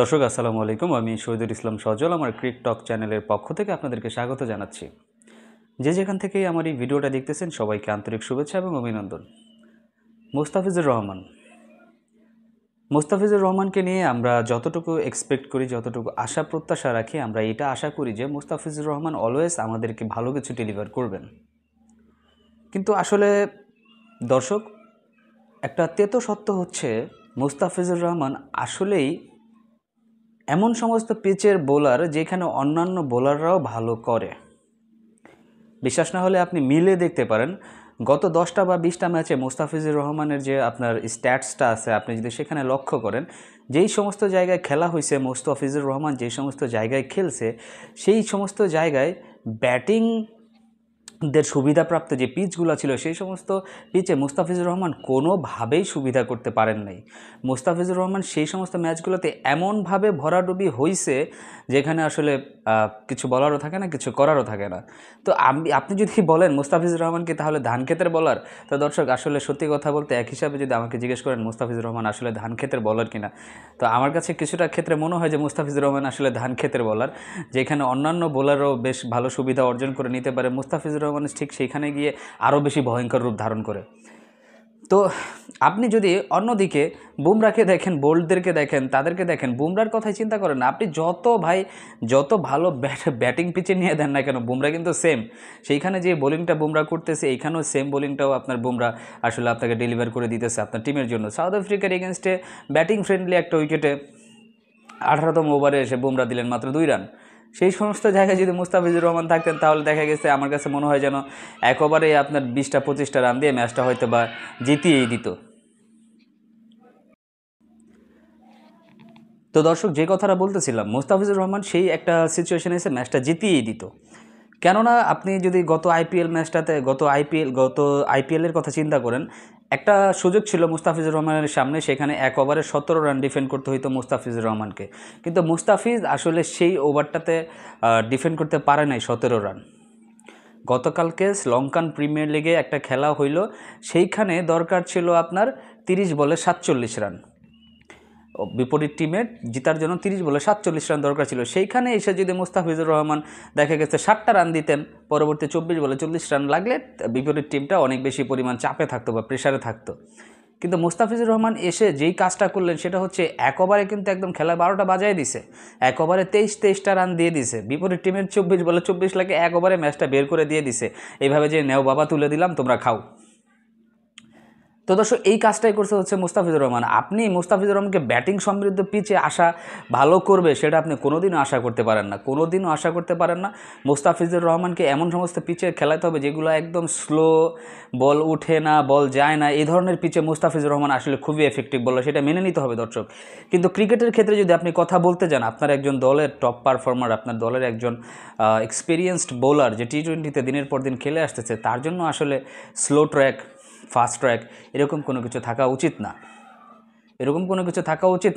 দর্শক আসসালামু আলাইকুম। আমি শহীদুল ইসলাম সজল আমার ক্রিক টক চ্যানেলের পক্ষ থেকে আপনাদেরকে স্বাগত জানাচ্ছি। যে যেখান থেকেই আমার এই ভিডিওটা দেখতেছেন সবাইকে আন্তরিক শুভেচ্ছা এবং অভিনন্দন। মুস্তাফিজুর রহমানকে নিয়ে আমরা যতটুকু এক্সপেক্ট করি, যতটুকু আশা প্রত্যাশা রাখি, আমরা এটা আশা করি যে মুস্তাফিজুর রহমান অলওয়েজ আমাদেরকে ভালো কিছু ডেলিভার করবেন। কিন্তু আসলে দর্শক, একটা তেতো সত্য হচ্ছে মুস্তাফিজুর রহমান আসলেই এমন সমস্ত পিচের বোলার যেখানে অন্যান্য বোলাররাও ভালো করে। বিশ্বাস না হলে আপনি মিলে দেখতে পারেন, গত 10টা বা 20টা ম্যাচে মুস্তাফিজুর রহমানের যে আপনার স্ট্যাটসটা আছে, আপনি যদি সেখানে লক্ষ্য করেন, যেই সমস্ত জায়গায় খেলা হয়েছে মুস্তাফিজুর রহমান যেই সমস্ত জায়গায় খেলছে, সেই সমস্ত জায়গায় ব্যাটিং দের সুবিধাপ্রাপ্ত যে পিচগুলো ছিল সেই সমস্ত পিচে মুস্তাফিজুর রহমান কোনোভাবেই সুবিধা করতে পারেন নাই। মুস্তাফিজুর রহমান সেই সমস্ত ম্যাচগুলোতে এমনভাবে ভরাডুবি হয়েছে যেখানে আসলে কিছু বলারও থাকে না, কিছু করারও থাকে না। তো আপনি যদি বলেন মুস্তাফিজুর রহমানকে তাহলে ধান ক্ষেতের বলার, তো দর্শক আসলে সত্যি কথা বলতে এক হিসাবে যদি আমাকে জিজ্ঞেস করেন মুস্তাফিজুর রহমান আসলে ধান ক্ষেতের বলার কিনা, তো আমার কাছে কিছুটা ক্ষেত্রে মনে হয় যে মুস্তাফিজুর রহমান আসলে ধান ক্ষেতের বলার, যেখানে অন্যান্য বোলারও বেশ ভালো সুবিধা অর্জন করে নিতে পারে, মুস্তাফিজুর রহমান ঠিক সেইখানে গিয়ে আরও বেশি ভয়ঙ্কর রূপ ধারণ করে। তো আপনি যদি অন্যদিকে বুমরাকে দেখেন, বোল্টদেরকে দেখেন, তাদেরকে দেখেন, বুমরার কথাই চিন্তা করেন না। আপনি যত ভালো ব্যাটিং পিচে নিয়ে দেন না কেন, বুমরা কিন্তু সেম সেইখানে যে বোলিংটা বুমরা করতেছে, এইখানেও সেম বোলিংটাও আপনার বুমরা আসলে আপনাকে ডেলিভার করে দিতেছে আপনার টিমের জন্য। সাউথ আফ্রিকার এগেনস্টে ব্যাটিং ফ্রেন্ডলি একটা উইকেটে 18তম ওভারে এসে বুমরা দিলেন মাত্র 2 রান। সেই সমস্ত জায়গায় যদি মুস্তাফিজুর রহমান থাকতেন তাহলে দেখা গেছে, আমার কাছে মনে হয় যেন এক ওভারে আপনার 20টা-25টা রান দিয়ে ম্যাচটা হয়তো বা জিতিয়েই দিত। তো দর্শক, যে কথাটা বলতেছিলাম, মুস্তাফিজুর রহমান সেই একটা সিচুয়েশনে এসে ম্যাচটা জিতিয়েই দিত। কেননা আপনি যদি গত আইপিএলের কথা চিন্তা করেন, একটা সুযোগ ছিল মুস্তাফিজুর রহমানের সামনে, সেখানে 1 ওভারে 17 রান ডিফেন্ড করতে হইতো মুস্তাফিজুর রহমানকে, কিন্তু মুস্তাফিজ আসলে সেই ওভারটাতে ডিফেন্ড করতে পারে নাই 17 রান। গতকালকে শ্রীলঙ্কান প্রিমিয়ার লিগে একটা খেলা হইল, সেইখানে দরকার ছিল আপনার 30 বলে 47 রান। বিপরীত টিমের জিতার জন্য 30 বলে 47 রান দরকার ছিল। সেইখানে এসে যদি মুস্তাফিজুর রহমান দেখা গেছে 7টা রান দিতেন, পরবর্তী 24 বলে 40 রান লাগলে বিপরীত টিমটা অনেক বেশি পরিমাণ চাপে থাকতো বা প্রেশারে থাকতো। কিন্তু মুস্তাফিজুর রহমান এসে যেই কাজটা করলেন সেটা হচ্ছে 1 ওভারে কিন্তু একদম খেলা 12টা বাজায় দিছে। 1 ওভারে 23টা রান দিয়ে দিছে। বিপরীত টিমের 24 বলে 24 লাগে 1 ওভারে ম্যাচটা বের করে দিয়ে দিছে। এইভাবে যে নেও বাবা তুলে দিলাম, তোমরা খাও। তো দর্শক, এই কাজটাই করছে হচ্ছে মুস্তাফিজুর রহমান। আপনি মুস্তাফিজুর রহমানকে ব্যাটিং সমৃদ্ধ পিচে আসা ভালো করবে সেটা আপনি কোনোদিনও আশা করতে পারেন না। মুস্তাফিজুর রহমানকে এমন সমস্ত পিচে খেলাতে হবে যেগুলো একদম স্লো, বল উঠে না, বল যায় না, এই ধরনের পিচে মুস্তাফিজুর রহমান আসলে খুবই এফেক্টিভ বলার, সেটা মেনে নিতে হবে দর্শক। কিন্তু ক্রিকেটের ক্ষেত্রে যদি আপনি কথা বলতে যান, আপনার একজন দলের টপ পারফর্মার, আপনার দলের একজন এক্সপিরিয়েন্সড বোলার যে টি-20তে দিনের পর দিন খেলে আসতেছে, তার জন্য আসলে স্লো ট্র্যাক, ফাস্ট ট্র্যাক এরকম কোনো কিছু থাকা উচিত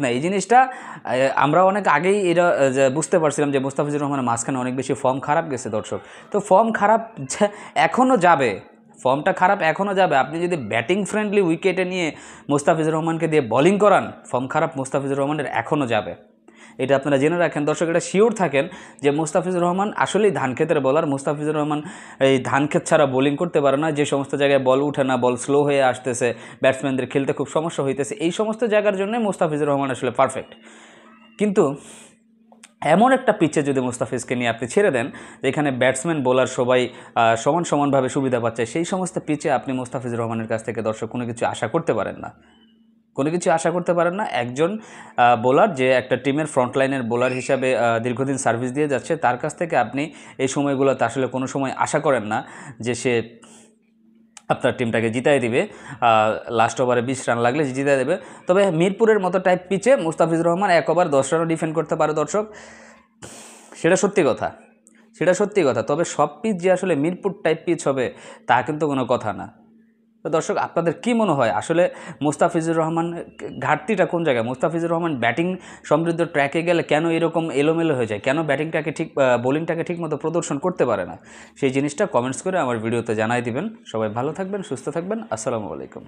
না। এই জিনিসটা আমরা অনেক আগেই এরা বুঝতে পারছিলাম যে মুস্তাফিজুর রহমানের মাঝখানে অনেক বেশি ফর্ম খারাপ গেছে দর্শক। তো ফর্মটা খারাপ এখনও যাবে। আপনি যদি ব্যাটিং ফ্রেন্ডলি উইকেটে নিয়ে মুস্তাফিজুর রহমানকে দিয়ে বোলিং করান, ফর্ম খারাপ মুস্তাফিজুর রহমানের এখনও যাবে। এটা আপনারা জেনে রাখেন দর্শক, এটা শিওর থাকেন যে মুস্তাফিজুর রহমান আসলেই ধান ক্ষেতের বলার। মুস্তাফিজুর রহমান এই ধান ক্ষেত ছাড়া বোলিং করতে পারে না। যে সমস্ত জায়গায় বল উঠে না, বল স্লো হয়ে আসতেছে, ব্যাটসম্যানদের খেলতে খুব সমস্যা হইতেছে, এই সমস্ত জায়গার জন্য মুস্তাফিজুর রহমান আসলে পারফেক্ট। কিন্তু এমন একটা পিচে যদি মুস্তাফিজকে নিয়ে আপনি ছেড়ে দেন যেখানে ব্যাটসম্যান বোলার সবাই সমানভাবে সুবিধা পাচ্ছে, সেই সমস্ত পিচে আপনি মুস্তাফিজুর রহমানের কাছ থেকে দর্শক কোনো কিছু আশা করতে পারেন না। একজন বোলার যে একটা টিমের ফ্রন্টলাইনের বোলার হিসাবে দীর্ঘদিন সার্ভিস দিয়ে যাচ্ছে, তার কাছ থেকে আপনি এই সময়গুলোতে আসলে কোনো সময় আশা করেন না যে সে আপনার টিমটাকে জিতাই দিবে, লাস্ট ওভারে 20 রান লাগলে জিতাই দেবে। তবে মিরপুরের মতো টাইপ পিচে মুস্তাফিজুর রহমান 1 ওভার 10 রানও ডিফেন্ড করতে পারে দর্শক, সেটা সত্যি কথা। তবে সব পিচ যে আসলে মিরপুর টাইপ পিচ হবে তা কিন্তু কোনো কথা না। তো দর্শক, আপনাদের কি মনে হয় আসলে মুস্তাফিজুর রহমান ঘাটতিটা কোন জায়গায়? মুস্তাফিজুর রহমান ব্যাটিং সমৃদ্ধ ট্র্যাকে গেলে কেন এরকম এলোমেলো হয়ে যায়? কেন বোলিংটাকে ঠিকমতো প্রদর্শন করতে পারে না? সেই জিনিসটা কমেন্টস করে আমার ভিডিওতে জানাই দিবেন। সবাই ভালো থাকবেন, সুস্থ থাকবেন। আসসালামু আলাইকুম।